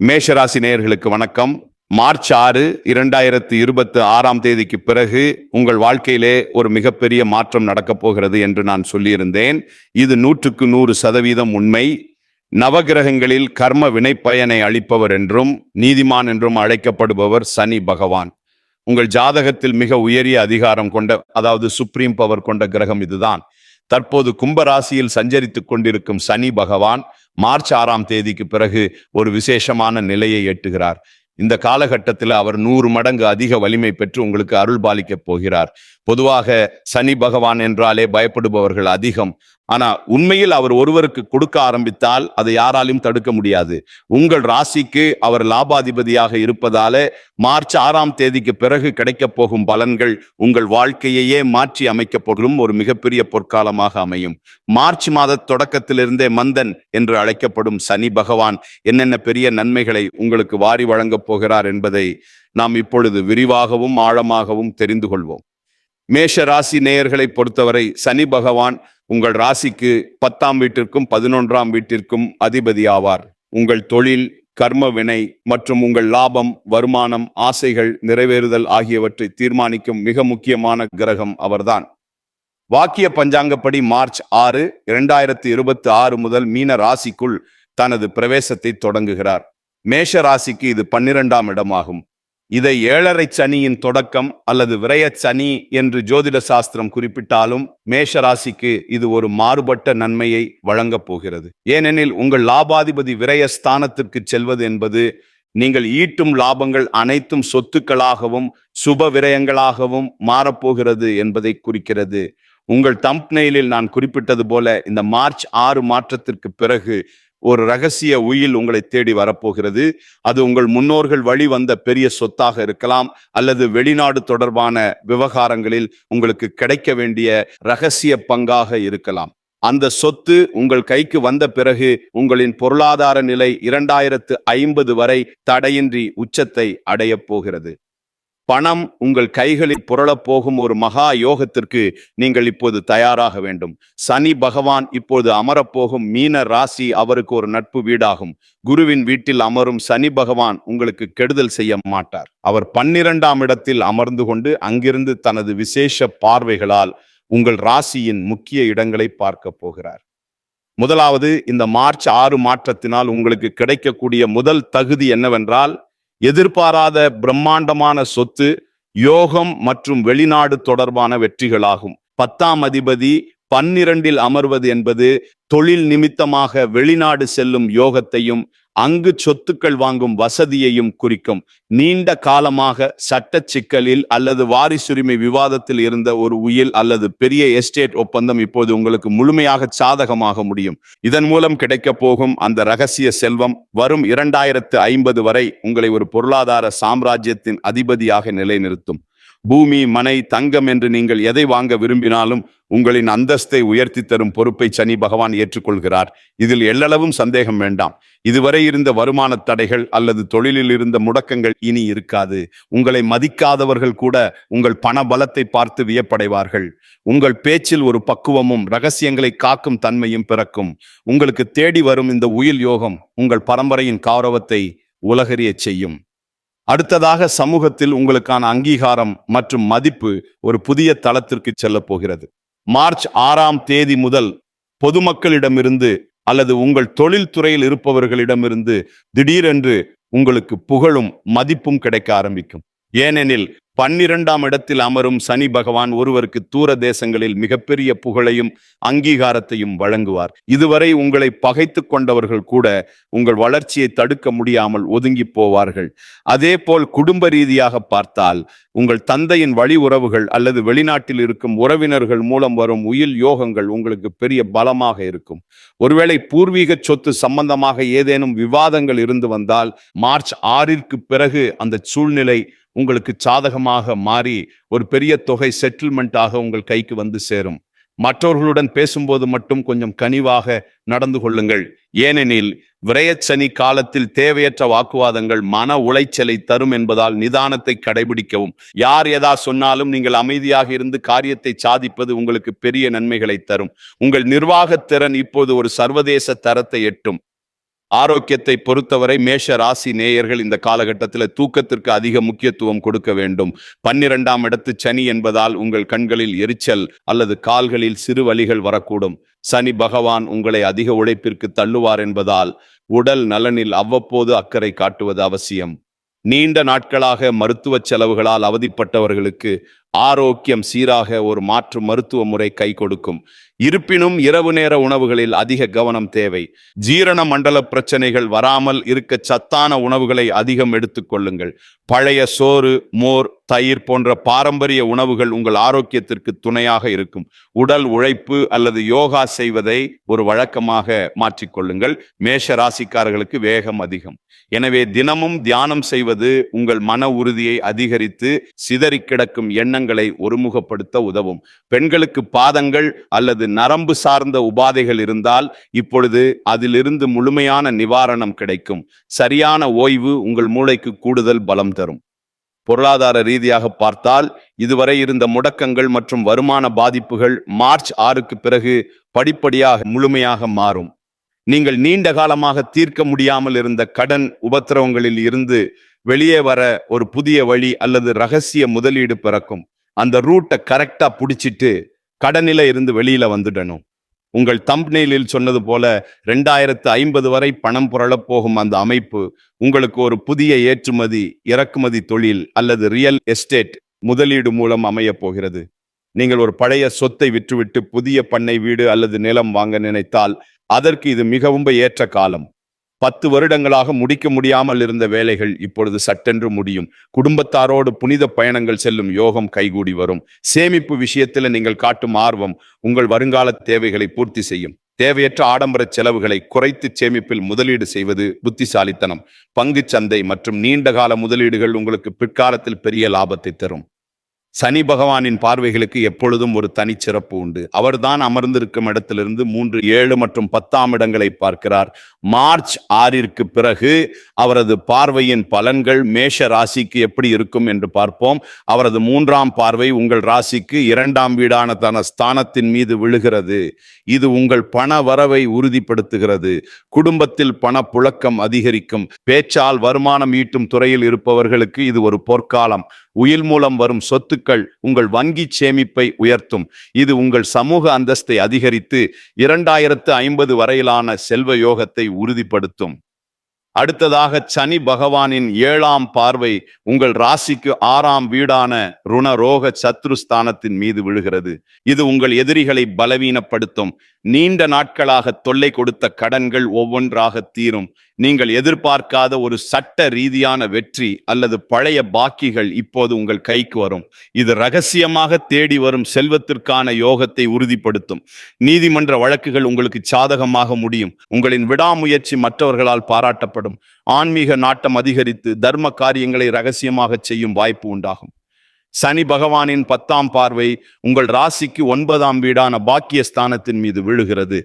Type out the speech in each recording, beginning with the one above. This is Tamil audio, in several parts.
மேஷராசி நேயர்களுக்கு வணக்கம். மார்ச் 6, 2026 பிறகு உங்கள் வாழ்க்கையிலே ஒரு மிகப்பெரிய மாற்றம் நடக்கப் போகிறது என்று நான் சொல்லியிருந்தேன். இது 100% உண்மை. நவகிரகங்களில் கர்ம வினைப்பயனை அளிப்பவர் என்றும் நீதிமான் என்றும் அழைக்கப்படுபவர் சனி பகவான். உங்கள் ஜாதகத்தில் மிக உயரிய அதிகாரம் கொண்ட, அதாவது சுப்ரீம் பவர் கொண்ட கிரகம் இதுதான். தற்போது கும்பராசியில் சஞ்சரித்துக் கொண்டிருக்கும் சனி பகவான் மார்ச் 6 பிறகு ஒரு விசேஷமான நிலையை எட்டுகிறார். இந்த காலகட்டத்தில் அவர் 100 மடங்கு அதிக வலிமை பெற்று உங்களுக்கு அருள் பாலிக்க போகிறார். பொதுவாக சனி பகவான் என்றாலே பயப்படுபவர்கள் அதிகம். ஆனா உண்மையில் அவர் ஒருவருக்கு கொடுக்க ஆரம்பித்தால் அதை யாராலும் தடுக்க முடியாது. உங்கள் ராசிக்கு அவர் லாபாதிபதியாக இருப்பதால மார்ச் 6 பிறகு கிடைக்கப் போகும் பலன்கள் உங்கள் வாழ்க்கையையே மாற்றி அமைக்கப்படும் ஒரு மிகப்பெரிய பொற்காலமாக அமையும். மார்ச் மாத தொடக்கத்திலிருந்தே மந்தன் என்று அழைக்கப்படும் சனி பகவான் என்னென்ன பெரிய நன்மைகளை உங்களுக்கு வாரி வழங்கப் போகிறார் என்பதை நாம் இப்பொழுது விரிவாகவும் ஆழமாகவும் தெரிந்து கொள்வோம். மேஷ ராசி நேயர்களை பொறுத்தவரை சனி பகவான் உங்கள் ராசிக்கு 10ஆம் வீட்டிற்கும் 11ஆம் வீட்டிற்கும் அதிபதி ஆவார். உங்கள் தொழில், கர்ம வினை மற்றும் உங்கள் லாபம், வருமானம், ஆசைகள் நிறைவேறுதல் ஆகியவற்றை தீர்மானிக்கும் மிக முக்கியமான கிரகம் அவர்தான். வாக்கிய பஞ்சாங்கப்படி மார்ச் 6, 2026 முதல் மீன ராசிக்குள் தனது பிரவேசத்தை தொடங்குகிறார். மேஷ ராசிக்கு இது 12ஆம் இடமாகும். இதை 7.5 சனியின் தொடக்கம் அல்லது விரய சனி என்று ஜோதிட சாஸ்திரம் குறிப்பிட்டாலும் மேஷ ராசிக்கு இது ஒரு மாறுபட்ட நன்மையை வழங்கப் போகிறது. ஏனெனில் உங்கள் லாபாதிபதி விரய ஸ்தானத்திற்கு செல்வது என்பது நீங்கள் ஈட்டும் லாபங்கள் அனைத்தும் சொத்துக்களாகவும் சுப விரயங்களாகவும் மாறப்போகிறது என்பதை குறிக்கிறது. உங்கள் தம்ப்நெயிலில் நான் குறிப்பிட்டது போல இந்த மார்ச் 6 மாற்றத்திற்கு பிறகு ஒரு ரகசிய உயில் உங்களை தேடி வரப்போகிறது. அது உங்கள் முன்னோர்கள் வழி வந்த பெரிய சொத்தாக இருக்கலாம், அல்லது வெளிநாடு தொடர்பான விவகாரங்களில் உங்களுக்கு கிடைக்க வேண்டிய ரகசிய பங்காக இருக்கலாம். அந்த சொத்து உங்கள் கைக்கு வந்த பிறகு உங்களின் பொருளாதார நிலை 2050 வரை தடையின்றி உச்சத்தை அடையப் போகிறது. பணம் உங்கள் கைகளில் புரளப் போகும் ஒரு மகா யோகத்திற்கு நீங்கள் இப்போது தயாராக வேண்டும். சனி பகவான் இப்போது அமரப்போகும் மீன ராசி அவருக்கு ஒரு நட்பு வீடாகும். குருவின் வீட்டில் அமரும் சனி பகவான் உங்களுக்கு கெடுதல் செய்ய மாட்டார். அவர் 12ஆம் இடத்தில் அமர்ந்து கொண்டு அங்கிருந்து தனது விசேஷ பார்வைகளால் உங்கள் ராசியின் முக்கிய இடங்களை பார்க்க போகிறார். முதலாவது, இந்த மார்ச் 6 மாற்றத்தினால் உங்களுக்கு கிடைக்கக்கூடிய முதல் தகுதி என்னவென்றால், எதிர்பாராத பிரம்மாண்டமான சொத்து, யோகம் மற்றும் வெளிநாடு தொடர்பான வெற்றிகளாகும். 10ஆம் அதிபதி 12இல் அமர்வது என்பது தொழில் நிமித்தமாக வெளிநாடு செல்லும் யோகத்தையும் அங்கு சொத்துக்கள் வாங்கும் வசதியையும் குறிக்கும். நீண்ட காலமாக சட்ட சிக்கலில் அல்லது வாரிசுரிமை விவாதத்தில் இருந்த ஒரு உயில் அல்லது பெரிய எஸ்டேட் ஒப்பந்தம் இப்போது உங்களுக்கு முழுமையாக சாதகமாக முடியும். இதன் மூலம் கிடைக்க போகும் அந்த ரகசிய செல்வம் வரும் 2050 வரை உங்களை ஒரு பொருளாதார சாம்ராஜ்யத்தின் அதிபதியாக நிலைநிறுத்தும். பூமி, மனை, தங்கம் என்று நீங்கள் எதை வாங்க விரும்பினாலும் உங்களின் அந்தஸ்தை உயர்த்தி தரும் பொறுப்பை சனி பகவான் ஏற்றுக்கொள்கிறார். இதில் எள்ளளவும் சந்தேகம் வேண்டாம். இதுவரை இருந்த வருமான தடைகள் அல்லது தொழிலில் இருந்த முடக்கங்கள் இனி இருக்காது. உங்களை மதிக்காதவர்கள் கூட உங்கள் பண பலத்தை பார்த்து வியப்படைவார்கள். உங்கள் பேச்சில் ஒரு பக்குவமும் ரகசியங்களை காக்கும் தன்மையும் பிறக்கும். உங்களுக்கு தேடி வரும் இந்த உயில் யோகம் உங்கள் பரம்பரையின் கௌரவத்தை உலகறிய செய்யும். அடுத்ததாக, சமூகத்தில் உங்களுக்கான அங்கீகாரம் மற்றும் மதிப்பு ஒரு புதிய தளத்திற்கு செல்ல போகிறது. மார்ச் 6 முதல் பொதுமக்களிடமிருந்து அல்லது உங்கள் தொழில் துறையில் இருப்பவர்களிடமிருந்து திடீரென்று உங்களுக்கு புகழும் மதிப்பும் கிடைக்க ஆரம்பிக்கும். ஏனெனில் 12ஆம் இடத்தில் அமரும் சனி பகவான் ஒருவருக்கு தூர தேசங்களில் மிகப்பெரிய புகழையும் அங்கீகாரத்தையும் வழங்குவார். இதுவரை உங்களை பகைத்து கொண்டவர்கள் கூட உங்கள் வளர்ச்சியை தடுக்க முடியாமல் ஒதுங்கி போவார்கள். அதே போல் குடும்ப ரீதியாக பார்த்தால் உங்கள் தந்தையின் வழி உறவுகள் அல்லது வெளிநாட்டில் இருக்கும் உறவினர்கள் மூலம் வரும் உயில் யோகங்கள் உங்களுக்கு பெரிய பலமாக இருக்கும். ஒருவேளை பூர்வீக சொத்து சம்பந்தமாக ஏதேனும் விவாதங்கள் இருந்து வந்தால் மார்ச் 6 பிறகு அந்த சூழ்நிலை உங்களுக்கு சாதகமாக மாறி ஒரு பெரிய தொகை செட்டில்மெண்டாக உங்கள் கைக்கு வந்து சேரும். மற்றவர்களுடன் பேசும்போது மட்டும் கொஞ்சம் கனிவாக நடந்து கொள்ளுங்கள். ஏனெனில் விரயச்சனி காலத்தில் தேவையற்ற வாக்குவாதங்கள் மன உளைச்சலை தரும் என்பதால் நிதானத்தை கடைபிடிக்கவும். யார் எதா சொன்னாலும் நீங்கள் அமைதியாக இருந்து காரியத்தை சாதிப்பது உங்களுக்கு பெரிய நன்மைகளை தரும். உங்கள் நிர்வாகத் திறன் இப்போது ஒரு சர்வதேச தரத்தை எட்டும். ஆரோக்கியத்தை பொறுத்தவரை மேஷ ராசி நேயர்கள் இந்த காலகட்டத்தில் தூக்கத்திற்கு அதிக முக்கியத்துவம் கொடுக்க வேண்டும். 12ஆம் இடத்து சனி என்பதால் உங்கள் கண்களில் எரிச்சல் அல்லது கால்களில் சிறு வலிகள் வரக்கூடும். சனி பகவான் உங்களை அதிக உழைப்பிற்கு தள்ளுவார் என்பதால் உடல் நலனில் அவ்வப்போது அக்கறை காட்டுவது அவசியம். நீண்ட நாட்களாக மருத்துவ செலவுகளால் அவதிப்பட்டவர்களுக்கு ஆரோக்கியம் சீராக ஒரு மாற்று மருத்துவ முறை கை கொடுக்கும். இருப்பினும் இரவு நேர உணவுகளில் அதிக கவனம் தேவை. ஜீரண மண்டல பிரச்சனைகள் வராமல் இருக்க சத்தான உணவுகளை அதிகம் எடுத்துக்கொள்ளுங்கள். பழைய சோறு, மோர், தயிர் போன்ற பாரம்பரிய உணவுகள் உங்கள் ஆரோக்கியத்திற்கு துணையாக இருக்கும். உடல் உழைப்பு அல்லது யோகா செய்வதை ஒரு வழக்கமாக மாற்றிக்கொள்ளுங்கள். மேஷ ராசிக்காரர்களுக்கு வேகம் அதிகம். எனவே தினமும் தியானம் செய்வது உங்கள் மன உறுதியை அதிகரித்து சிதறி கிடக்கும் எண்ணங்களை ஒருமுகப்படுத்த உதவும். பெண்களுக்கு பாதங்கள் அல்லது நரம்பு சார்ந்த உபாதைகள் இருந்தால் இப்பொழுது அதிலிருந்து முழுமையான நிவாரணம் கிடைக்கும். சரியான ஓய்வு உங்கள் மூளைக்கு கூடுதல் பலம் தரும். பொருளாதார ரீதியாக பார்த்தால் இதுவரை இருந்த முடக்கங்கள் மற்றும் வருமான பாதிப்புகள் மார்ச் 6க்கு பிறகு படிப்படியாக முழுமையாக மாறும். நீங்கள் நீண்ட காலமாக தீர்க்க முடியாமல் இருந்த கடன் உபத்திரவங்களில் இருந்து வெளியே வர ஒரு புதிய வழி அல்லது ரகசிய முதலீடு பிறக்கும். அந்த ரூட்டை கரெக்டா புடிச்சிட்டு கடனில இருந்து வெளியில வந்துடணும். உங்கள் தம்ப்நெயிலில் சொன்னது போல 2050 வரை பணம் புரளப் போகும் அந்த அமைப்பு உங்களுக்கு ஒரு புதிய ஏற்றுமதி இறக்குமதி தொழில் அல்லது ரியல் எஸ்டேட் முதலீடு மூலம் அமைய போகிறது. நீங்கள் ஒரு பழைய சொத்தை விற்றுவிட்டு புதிய பண்ணை வீடு அல்லது நிலம் வாங்க நினைத்தால் அதற்கு இது மிகவும் ஏற்ற காலம். 10 வருடங்களாக முடிக்க முடியாமல் இருந்த வேலைகள் இப்பொழுது சட்டென்று முடியும். குடும்பத்தாரோடு புனித பயணங்கள் செல்லும் யோகம் கைகூடி வரும். சேமிப்பு விஷயத்தில் நீங்கள் காட்டும் ஆர்வம் உங்கள் வருங்கால தேவைகளை பூர்த்தி செய்யும். தேவையற்ற ஆடம்பர செலவுகளை குறைத்து சேமிப்பில் முதலீடு செய்வது புத்திசாலித்தனம். பங்கு சந்தை மற்றும் நீண்டகால முதலீடுகள் உங்களுக்கு பிற்காலத்தில் பெரிய லாபத்தை தரும். சனி பகவானின் பார்வைகளுக்கு எப்பொழுதும் ஒரு தனிச்சிறப்பு உண்டு. அவர்தான் அமர்ந்திருக்கும் இடத்திலிருந்து 3, 7 மற்றும் 10ஆம் இடங்களை பார்க்கிறார். மார்ச் 6ற்கு பிறகு அவரது பார்வையின் பலன்கள் மேஷ ராசிக்கு எப்படி இருக்கும் என்று பார்ப்போம். அவரது 3ஆம் பார்வை உங்கள் ராசிக்கு 2ஆம் வீடான தன ஸ்தானத்தின் மீது விழுகிறது. இது உங்கள் பண வரவை உறுதிப்படுத்துகிறது. குடும்பத்தில் பண புழக்கம் அதிகரிக்கும். பேச்சால் வருமானம் ஈட்டும் துறையில் இருப்பவர்களுக்கு இது ஒரு பொற்காலம். உயில் மூலம் வரும் சொத்துக்கள் உங்கள் வங்கி சேமிப்பை உயர்த்தும். இது உங்கள் சமூக அந்தஸ்தை அதிகரித்து 2050 வரையிலான செல்வ யோகத்தை உறுதிப்படுத்தும். அடுத்ததாக சனி பகவானின் 7ஆம் பார்வை உங்கள் ராசிக்கு 6ஆம் வீடான ருணரோக சத்ருஸ்தானத்தின் மீது விழுகிறது. இது உங்கள் எதிரிகளை பலவீனப்படுத்தும். நீண்ட நாட்களாக தொல்லை கொடுத்த கடன்கள் ஒவ்வொன்றாக தீரும். நீங்கள் எதிர்பார்க்காத ஒரு சட்ட ரீதியான வெற்றி அல்லது பழைய பாக்கிகள் இப்போது உங்கள் கைக்கு வரும். இது ரகசியமாக தேடி வரும் செல்வத்திற்கான யோகத்தை உறுதிப்படுத்தும். நீதிமன்ற வழக்குகள் உங்களுக்கு சாதகமாக முடியும். உங்களின் விடாமுயற்சி மற்றவர்களால் பாராட்டப்படும். ஆன்மீக நாட்டம் அதிகரித்து தர்ம காரியங்களை ரகசியமாக செய்யும் வாய்ப்பு உண்டாகும். சனி பகவானின் 10ஆம் பார்வை உங்கள் ராசிக்கு 9ஆம் வீடான பாக்கியஸ்தானத்தின் மீது விழுகிறது.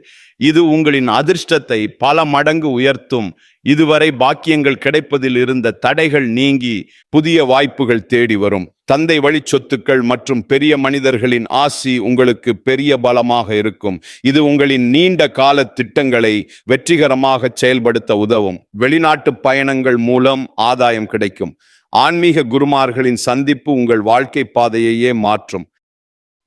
இது உங்களின் அதிர்ஷ்டத்தை பல மடங்கு உயர்த்தும். இதுவரை பாக்கியங்கள் கிடைப்பதில் இருந்த தடைகள் நீங்கி புதிய வாய்ப்புகள் தேடி வரும். தந்தை வழி சொத்துக்கள் மற்றும் பெரிய மனிதர்களின் ஆசி உங்களுக்கு பெரிய பலமாக இருக்கும். இது உங்களின் நீண்ட கால திட்டங்களை வெற்றிகரமாக செயல்படுத்த உதவும். வெளிநாட்டு பயணங்கள் மூலம் ஆதாயம் கிடைக்கும். ஆன்மீக குருமார்களின் சந்திப்பு உங்கள் வாழ்க்கை பாதையையே மாற்றும்.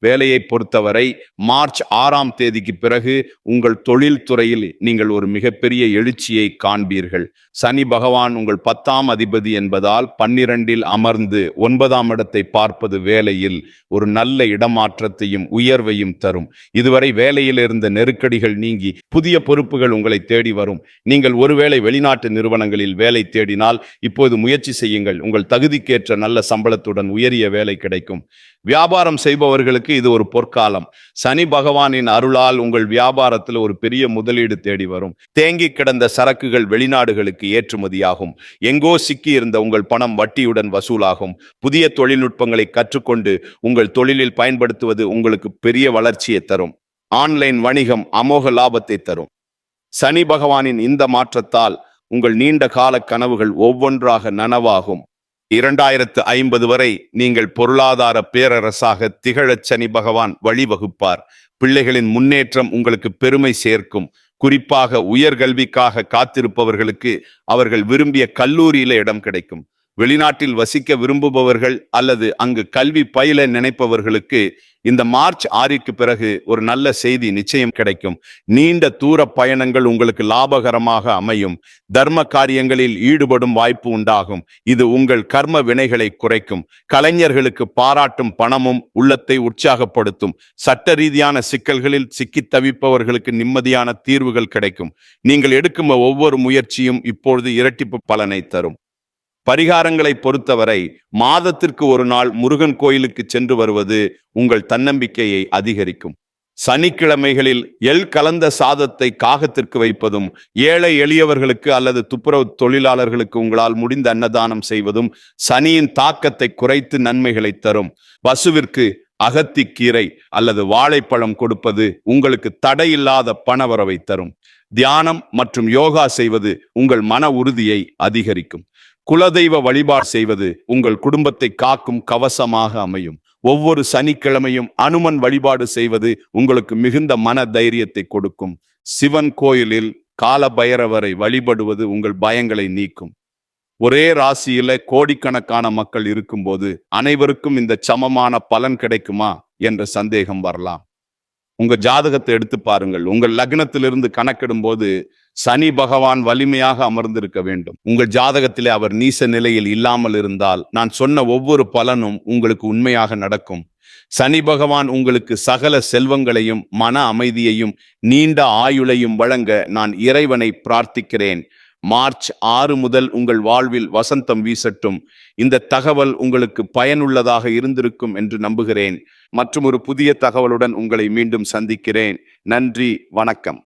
வேலையை பொறுத்தவரை மார்ச் 6ஆம் தேதிக்கு பிறகு உங்கள் தொழில் துறையில் நீங்கள் ஒரு மிகப்பெரிய எழுச்சியை காண்பீர்கள். சனி பகவான் உங்கள் 10ஆம் அதிபதி என்பதால் 12இல் அமர்ந்து 9ஆம் இடத்தை பார்ப்பது வேலையில் ஒரு நல்ல இடமாற்றத்தையும் உயர்வையும் தரும். இதுவரை வேலையில் இருந்த நெருக்கடிகள் நீங்கி புதிய பொறுப்புகள் உங்களை தேடி வரும். நீங்கள் ஒருவேளை வெளிநாட்டு நிறுவனங்களில் வேலை தேடினால் இப்போது முயற்சி செய்யுங்கள். உங்கள் தகுதிக்கேற்ற நல்ல சம்பளத்துடன் உயரிய வேலை கிடைக்கும். வியாபாரம் செய்பவர்களுக்கு இது ஒரு பொற்காலம். சனி பகவானின் அருளால் உங்கள் வியாபாரத்தில் ஒரு பெரிய முதலீடு தேடி வரும். தேங்கி கிடந்த சரக்குகள் வெளிநாடுகளுக்கு ஏற்றுமதியாகும். எங்கோ சிக்கி இருந்த உங்கள் பணம் வட்டியுடன் வசூலாகும். புதிய தொழில்நுட்பங்களை கற்றுக்கொண்டு உங்கள் தொழிலில் பயன்படுத்துவது உங்களுக்கு பெரிய வளர்ச்சியை தரும். ஆன்லைன் வணிகம் அமோக லாபத்தை தரும். சனி பகவானின் இந்த மாற்றத்தால் உங்கள் நீண்ட கால கனவுகள் ஒவ்வொன்றாக நனவாகும். 2050 வரை நீங்கள் பொருளாதார பேரரசாக திகழ சனி பகவான் வழிவகுப்பார். பிள்ளைகளின் முன்னேற்றம் உங்களுக்கு பெருமை சேர்க்கும். குறிப்பாக உயர்கல்விக்காக காத்திருப்பவர்களுக்கு அவர்கள் விரும்பிய கல்லூரியில இடம் கிடைக்கும். வெளிநாட்டில் வசிக்க விரும்புபவர்கள் அல்லது அங்கு கல்வி பயில நினைப்பவர்களுக்கு இந்த மார்ச் 6க்கு பிறகு ஒரு நல்ல செய்தி நிச்சயம் கிடைக்கும். நீண்ட தூர பயணங்கள் உங்களுக்கு லாபகரமாக அமையும். தர்ம காரியங்களில் ஈடுபடும் வாய்ப்பு உண்டாகும். இது உங்கள் கர்ம வினைகளை குறைக்கும். கலைஞர்களுக்கு பாராட்டும் பணமும் உள்ளத்தை உற்சாகப்படுத்தும். சட்ட ரீதியான சிக்கல்களில் சிக்கித் தவிப்பவர்களுக்கு நிம்மதியான தீர்வுகள் கிடைக்கும். நீங்கள் எடுக்கும் ஒவ்வொரு முயற்சியும் இப்பொழுது இரட்டிப்பு பலனை தரும். பரிகாரங்களை பொறுத்தவரை மாதத்திற்கு ஒரு நாள் முருகன் கோயிலுக்கு சென்று வருவது உங்கள் தன்னம்பிக்கையை அதிகரிக்கும். சனிக்கிழமைகளில் எள் கலந்த சாதத்தை காகத்திற்கு வைப்பதும், ஏழை எளியவர்களுக்கு அல்லது துப்புரவு தொழிலாளர்களுக்கு உங்களால் முடிந்த அன்னதானம் செய்வதும் சனியின் தாக்கத்தை குறைத்து நன்மைகளை தரும். பசுவிற்கு அகத்திக்கீரை அல்லது வாழைப்பழம் கொடுப்பது உங்களுக்கு தடையில்லாத பணவரவை தரும். தியானம் மற்றும் யோகா செய்வது உங்கள் மன உறுதியை அதிகரிக்கும். குலதெய்வ வழிபாடு செய்வது உங்கள் குடும்பத்தை காக்கும் கவசமாக அமையும். ஒவ்வொரு சனிக்கிழமையும் அனுமன் வழிபாடு செய்வது உங்களுக்கு மிகுந்த மன தைரியத்தை கொடுக்கும். சிவன் கோயிலில் கால பைரவரை வழிபடுவது உங்கள் பயங்களை நீக்கும். ஒரே ராசியில கோடிக்கணக்கான மக்கள் இருக்கும்போது அனைவருக்கும் இந்த சமமான பலன் கிடைக்குமா என்ற சந்தேகம் வரலாம். உங்க ஜாதகத்தை எடுத்து பாருங்கள். உங்கள் லக்னத்திலிருந்து கணக்கிடும் போது சனி பகவான் வலிமையாக அமர்ந்திருக்க வேண்டும். உங்கள் ஜாதகத்திலே அவர் நீச நிலையில் இல்லாமல் இருந்தால் நான் சொன்ன ஒவ்வொரு பலனும் உங்களுக்கு உண்மையாக நடக்கும். சனி பகவான் உங்களுக்கு சகல செல்வங்களையும் மன அமைதியையும் நீண்ட ஆயுளையும் வழங்க நான் இறைவனை பிரார்த்திக்கிறேன். மார்ச் 6 முதல் உங்கள் வாழ்வில் வசந்தம் வீசட்டும். இந்த தகவல் உங்களுக்கு பயனுள்ளதாக இருந்திருக்கும் என்று நம்புகிறேன். மற்றும் ஒரு புதிய தகவலுடன் உங்களை மீண்டும் சந்திக்கிறேன். நன்றி, வணக்கம்.